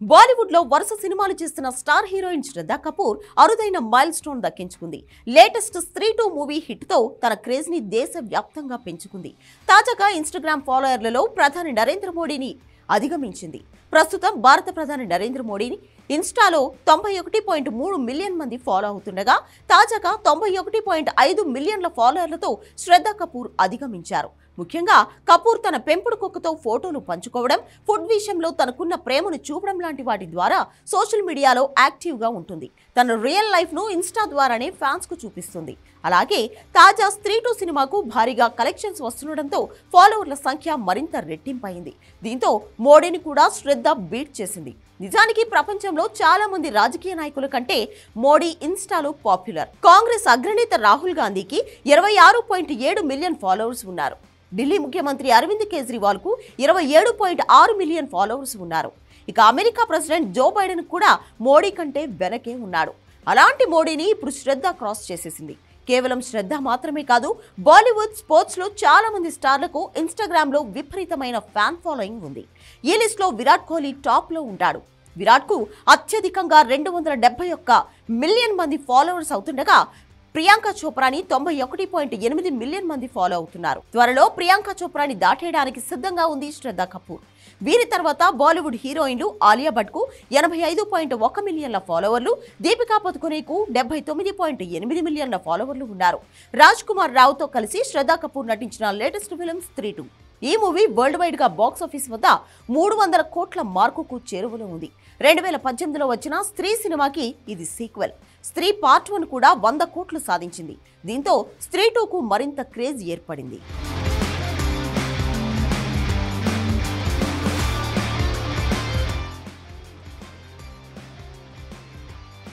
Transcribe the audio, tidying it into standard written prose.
బాలీవుడ్ లో వరుస సినిమాలు చేస్తున్న స్టార్ హీరోయిన్ శ్రద్ధా కపూర్ అరుదైన మైల్ స్టోన్ దక్కించుకుంది. లేటెస్ట్ స్త్రీ 2 మూవీ హిట్ తో తన క్రేజ్ ని దేశవ్యాప్తంగా పెంచుకుంది. తాజాగా ఇన్స్టాగ్రామ్ ఫాలోయర్లలో ప్రధాని నరేంద్ర మోడీని అధిగమించింది. ప్రస్తుతం భారత ప్రధాని నరేంద్ర మోడీని ఇన్స్టాలో 91.3 మిలియన్ మంది ఫాలో అవుతుండగా తాజాగా 91.5 మిలియన్ల ఫాలోయర్లతో శ్రద్ధా కపూర్ అధిగమించారు. ముఖ్యంగా కపూర్ తన పెంపుడు కుక్కతో ఫోటోలు పంచుకోవడం, ఫుడ్ విషయంలో తనకున్న ప్రేమను చూపడం లాంటి వాటి ద్వారా సోషల్ మీడియాలో యాక్టివ్గా ఉంటుంది. తన రియల్ లైఫ్ను ఇన్స్టా ద్వారానే ఫ్యాన్స్కు చూపిస్తుంది. అలాగే తాజా స్త్రీ 2 సినిమాకు భారీగా కలెక్షన్స్ వస్తుండటంతో ఫాలోవర్ల సంఖ్య మరింత రెట్టింపైంది. దీంతో మోడీని కూడా శ్రద్ధ బీట్ చేసింది. నిజానికి ప్రపంచంలో చాలా మంది రాజకీయ నాయకుల కంటే మోడీ ఇన్స్టాలో పాపులర్. కాంగ్రెస్ అగ్రనేత రాహుల్ గాంధీకి 26.7 మిలియన్ ఫాలోవర్స్ ఉన్నారు. ఢిల్లీ ముఖ్యమంత్రి అరవింద్ కేజ్రీవాల్ కు 27.6 మిలియన్ ఫాలోవర్స్ ఉన్నారు. ఇక అమెరికా ప్రెసిడెంట్ జో బైడెన్ కూడా మోడీ కంటే వెనకే ఉన్నాడు. అలాంటి మోడీని ఇప్పుడు శ్రద్ధ క్రాస్ చేసేసింది. కేవలం శ్రద్ధ మాత్రమే కాదు, బాలీవుడ్, స్పోర్ట్స్ లో చాలా మంది స్టార్లకు ఇన్స్టాగ్రామ్ లో విపరీతమైన ఫ్యాన్ ఫాలోయింగ్ ఉంది. ఈ లిస్ట్ లో విరాట్ కోహ్లీ టాప్ లో ఉంటాడు. విరాట్ కు అత్యధికంగా 271 మిలియన్ మంది ఫాలోవర్స్ అవుతుండగా ప్రియాంక చోప్రాని 91.8 మిలియన్ మంది ఫాలో అవుతున్నారు. త్వరలో ప్రియాంక చోప్రాని దాటేయడానికి సిద్ధంగా ఉంది శ్రద్ధా కపూర్. వీరి తర్వాత బాలీవుడ్ హీరోయిన్లు ఆలియా భట్ కు 85.1 మిలియన్ల ఫాలోవర్లు, దీపికా పదుకొనెకు 79.8 మిలియన్ల ఫాలోవర్లు ఉన్నారు. రాజ్ కుమార్ రావుతో కలిసి శ్రద్ధా కపూర్ నటించిన లేటెస్ట్ ఫిల్మ్ స్త్రీ 2. ఈ మూవీ వరల్డ్ వైడ్ గా బాక్స్ ఆఫీస్ వద్ద 300 కోట్ల మార్కుకు చేరువలో ఉంది. 2018లో వచ్చిన స్త్రీ సినిమాకి ఇది సీక్వెల్. స్త్రీ పార్ట్ 1 కూడా 100 కోట్లు సాధించింది. దీంతో స్త్రీ 2కు మరింత క్రేజ్ ఏర్పడింది.